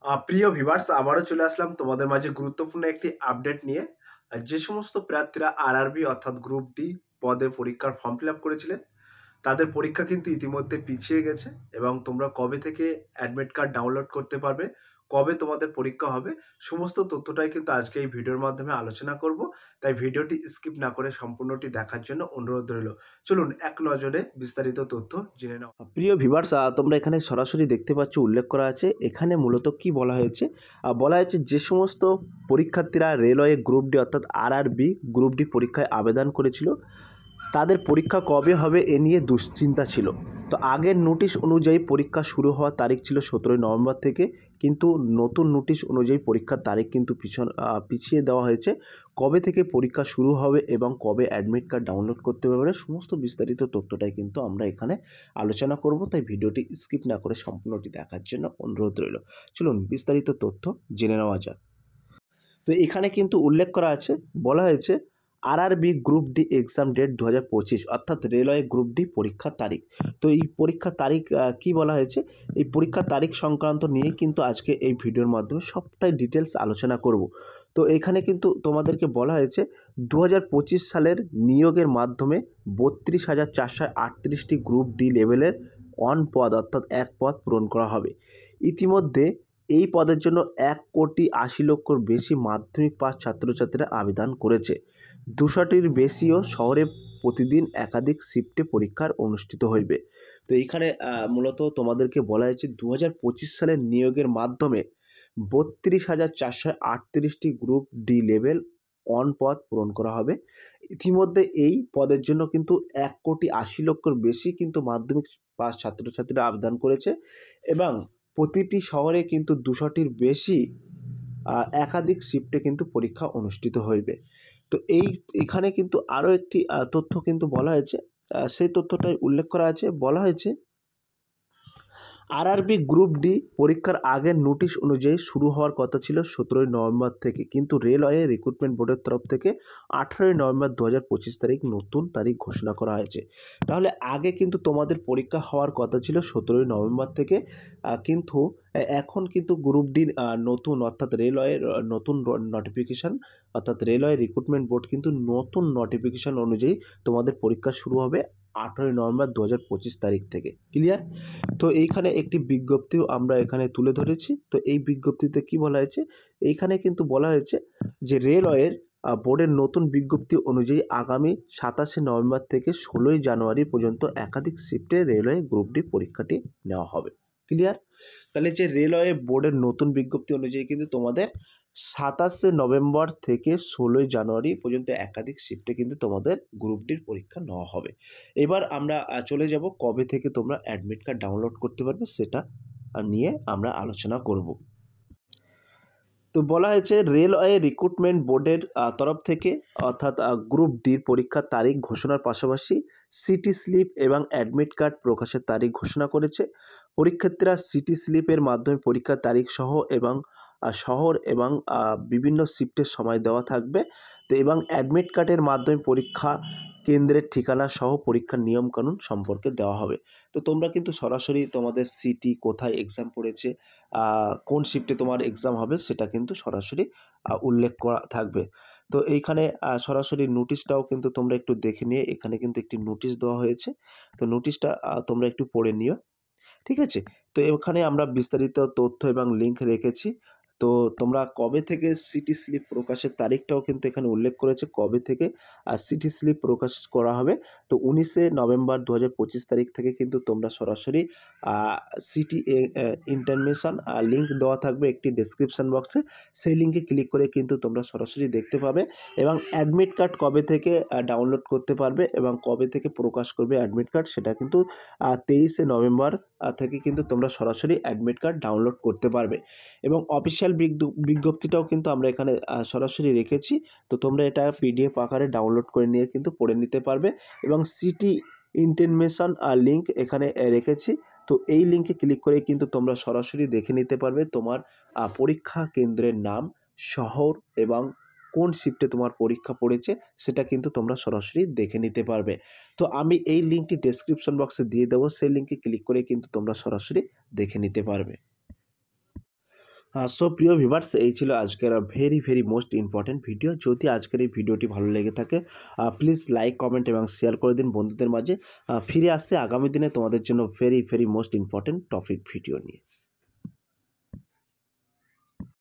প্রিয় ভিউয়ার্স, আবারও চলে আসলাম তোমাদের মাঝে গুরুত্বপূর্ণ একটি আপডেট নিয়ে। যে সমস্ত প্রার্থীরা আরআরবি অর্থাৎ গ্রুপ ডি পদে পরীক্ষার ফর্ম ফিল আপ করেছিলেন, তাদের পরীক্ষা কিন্তু ইতিমধ্যে পিছিয়ে গেছে এবং তোমরা কবে থেকে অ্যাডমিট কার্ড ডাউনলোড করতে পারবে, কবে তোমাদের পরীক্ষা হবে, সমস্ত তথ্যটাই কিন্তু আজকে এই ভিডিওর মাধ্যমে আলোচনা করব। তাই ভিডিওটি স্কিপ না করে সম্পূর্ণটি দেখার জন্য অনুরোধ রইল। চলুন এক নজরে বিস্তারিত তথ্য জেনে নাও। প্রিয় ভিউয়ার্স, তোমরা এখানে সরাসরি দেখতে পাচ্ছ উল্লেখ করা আছে। এখানে মূলত কি বলা হয়েছে, বলা হয়েছে যে সমস্ত পরীক্ষার্থীরা রেলওয়ে গ্রুপ ডি অর্থাৎ আরআরবি গ্রুপ ডি পরীক্ষায় আবেদন করেছিল, তাদের পরীক্ষা কবে হবে এ নিয়ে দুশ্চিন্তা ছিল। তো আগের নোটিশ অনুযায়ী পরীক্ষা শুরু হওয়ার তারিখ ছিল 17ই নভেম্বর থেকে, কিন্তু নতুন নোটিশ অনুযায়ী পরীক্ষার তারিখ কিন্তু পিছিয়ে দেওয়া হয়েছে। কবে থেকে পরীক্ষা শুরু হবে এবং কবে অ্যাডমিট কার্ড ডাউনলোড করতে পারবে সমস্ত বিস্তারিত তথ্যটাই কিন্তু আমরা এখানে আলোচনা করব। তাই ভিডিওটি স্কিপ না করে সম্পূর্ণটি দেখার জন্য অনুরোধ রইল। চলুন বিস্তারিত তথ্য জেনে নেওয়া যাক। তো এখানে কিন্তু উল্লেখ করা আছে, বলা হয়েছে RRB group D exam date 2025 অর্থাৎ রেলওয়ে গ্রুপ ডি পরীক্ষার তারিখ। তো এই পরীক্ষার তারিখ কি বলা হয়েছে, এই পরীক্ষার তারিখ সংক্রান্ত নিয়ে কিন্তু আজকে এই ভিডিওর মাধ্যমে সবটাই ডিটেলস আলোচনা করব। তো এখানে কিন্তু তোমাদেরকে বলা হয়েছে 2025 সালের নিয়োগের মাধ্যমে 32,438টি গ্রুপ ডি লেভেলের পদ অর্থাৎ এক পদ পূরণ করা হবে। ইতিমধ্যে এই পদের জন্য 1,80,00,000 বেশি মাধ্যমিক পাস ছাত্রছাত্রীরা আবেদন করেছে। 200টির বেশিও শহরে প্রতিদিন একাধিক শিফটে পরীক্ষার অনুষ্ঠিত হইবে। তো এইখানে মূলত তোমাদেরকে বলা হয়েছে 2025 সালের নিয়োগের মাধ্যমে 32,438টি গ্রুপ ডি লেভেল পদ পূরণ করা হবে। ইতিমধ্যে এই পদের জন্য কিন্তু 1,80,00,000 বেশি কিন্তু মাধ্যমিক পাস ছাত্রছাত্রীরা আবেদন করেছে এবং প্রতিটি শহরে কিন্তু 200টির বেশি একাধিক শিফটে কিন্তু পরীক্ষা অনুষ্ঠিত হইবে। তো এখানে কিন্তু আরও একটি তথ্য কিন্তু বলা হয়েছে, সেই তথ্যটাই উল্লেখ করা আছে। বলা হয়েছে আরআরবি গ্রুপ ডি পরীক্ষার আগের নোটিশ অনুযায়ী শুরু হওয়ার কথা ছিল 17ই নভেম্বর থেকে, কিন্তু রেলওয়ে রিক্রুটমেন্ট বোর্ডের তরফ থেকে 18ই নভেম্বর 2025 তারিখ নতুন তারিখ ঘোষণা করা হয়েছে। তাহলে আগে কিন্তু তোমাদের পরীক্ষা হওয়ার কথা ছিল 17ই নভেম্বর থেকে, কিন্তু এখন কিন্তু গ্রুপ ডির নতুন অর্থাৎ রেলওয়ের নতুন নোটিফিকেশান অর্থাৎ রেলওয়ে রিক্রুটমেন্ট বোর্ড কিন্তু নতুন নোটিফিকেশান অনুযায়ী তোমাদের পরীক্ষা শুরু হবে 18ই নভেম্বর 2025 তারিখ থেকে। ক্লিয়ার? তো এইখানে একটি বিজ্ঞপ্তিও আমরা এখানে তুলে ধরেছি। তো এই বিজ্ঞপ্তিতে কি বলা হয়েছে, এইখানে কিন্তু বলা হয়েছে যে রেলওয়ের বোর্ডের নতুন বিজ্ঞপ্তি অনুযায়ী আগামী 27শে নভেম্বর থেকে 16ই জানুয়ারি পর্যন্ত একাধিক শিফটে রেলওয়ে গ্রুপ ডি পরীক্ষাটি নেওয়া হবে। ক্লিয়ার? তাহলে যে রেলওয়ে বোর্ডের নতুন বিজ্ঞপ্তি অনুযায়ী কিন্তু তোমাদের 27শে নভেম্বর থেকে 16ই জানুয়ারি পর্যন্ত একাধিক শিফটে কিন্তু তোমাদের গ্রুপ ডির পরীক্ষা নেওয়া হবে। এবার আমরা চলে যাব কবে থেকে তোমরা অ্যাডমিট কার্ড ডাউনলোড করতে পারবে সেটা নিয়ে আমরা আলোচনা করব। তো বলা হয়েছে রেলওয়ে রিক্রুটমেন্ট বোর্ডের তরফ থেকে অর্থাৎ গ্রুপ ডির পরীক্ষার তারিখ ঘোষণার পাশাপাশি সিটি স্লিপ এবং অ্যাডমিট কার্ড প্রকাশের তারিখ ঘোষণা করেছে। পরীক্ষার্থীরা সিটি স্লিপের মাধ্যমে পরীক্ষার তারিখ সহ এবং শহর এবং বিভিন্ন শিফটের সময় দেওয়া থাকবে। তো এবং অ্যাডমিট কার্ডের মাধ্যমে পরীক্ষা কেন্দ্রের ঠিকানা সহ পরীক্ষার নিয়মকানুন সম্পর্কে দেওয়া হবে। তো তোমরা কিন্তু সরাসরি তোমাদের সিটি কোথায় এক্সাম পড়েছে, কোন শিফটে তোমার এক্সাম হবে সেটা কিন্তু সরাসরি উল্লেখ করা থাকবে। তো এইখানে সরাসরি নোটিশটাও কিন্তু তোমরা একটু দেখে নিয়ে, এখানে কিন্তু একটি নোটিশ দেওয়া হয়েছে। তো নোটিশটা তোমরা একটু পড়ে নিও, ঠিক আছে? তো এখানে আমরা বিস্তারিত তথ্য এবং লিঙ্ক রেখেছি। তো তোমরা কবে থেকে সিটি স্লিপ প্রকাশের তারিখটাও কিন্তু এখানে উল্লেখ করেছে, কবে থেকে সিটি স্লিপ প্রকাশ করা হবে। তো 19শে নভেম্বর 2025 তারিখ থেকে কিন্তু তোমরা সরাসরি সিটি ইনফরমেশন লিঙ্ক দেওয়া থাকবে একটি ডেসক্রিপশান বক্সে, সেই লিঙ্কে ক্লিক করে কিন্তু তোমরা সরাসরি দেখতে পাবে এবং অ্যাডমিট কার্ড কবে থেকে ডাউনলোড করতে পারবে এবং কবে থেকে প্রকাশ করবে অ্যাডমিট কার্ড সেটা কিন্তু 23শে নভেম্বর থেকে কিন্তু তোমরা সরাসরি অ্যাডমিট কার্ড ডাউনলোড করতে পারবে এবং অফিসিয়াল বিজ্ঞপ্তিটাও কিন্তু আমরা এখানে সরাসরি রেখেছি। তো তোমরা এটা পিডিএফ আকারে ডাউনলোড করে নিয়ে কিন্তু পড়ে নিতে পারবে এবং সিটি ইনফরমেশন লিঙ্ক এখানে রেখেছি। তো এই লিঙ্কে ক্লিক করে কিন্তু তোমরা সরাসরি দেখে নিতে পারবে তোমার পরীক্ষা কেন্দ্রের নাম, শহর এবং কোন শিফটে তোমার পরীক্ষা পড়েছে সেটা কিন্তু তোমরা সরাসরি দেখে নিতে পারবে। তো আমি এই লিঙ্কটি ডেসক্রিপশন বক্সে দিয়ে দেবো, সেই লিঙ্কে ক্লিক করে কিন্তু তোমরা সরাসরি দেখে নিতে পারবে। সো প্রিয় ভিউয়ার্স, এই ছিল আজকের ভেরি মোস্ট ইম্পর্ট্যান্ট ভিডিও। যদি আজকের এই ভিডিওটি ভালো লেগে থাকে প্লিজ লাইক, কমেন্ট এবং শেয়ার করে দিন বন্ধুদের মাঝে। ফিরে আসছে আগামী দিনে তোমাদের জন্য very most important topic video নিয়ে।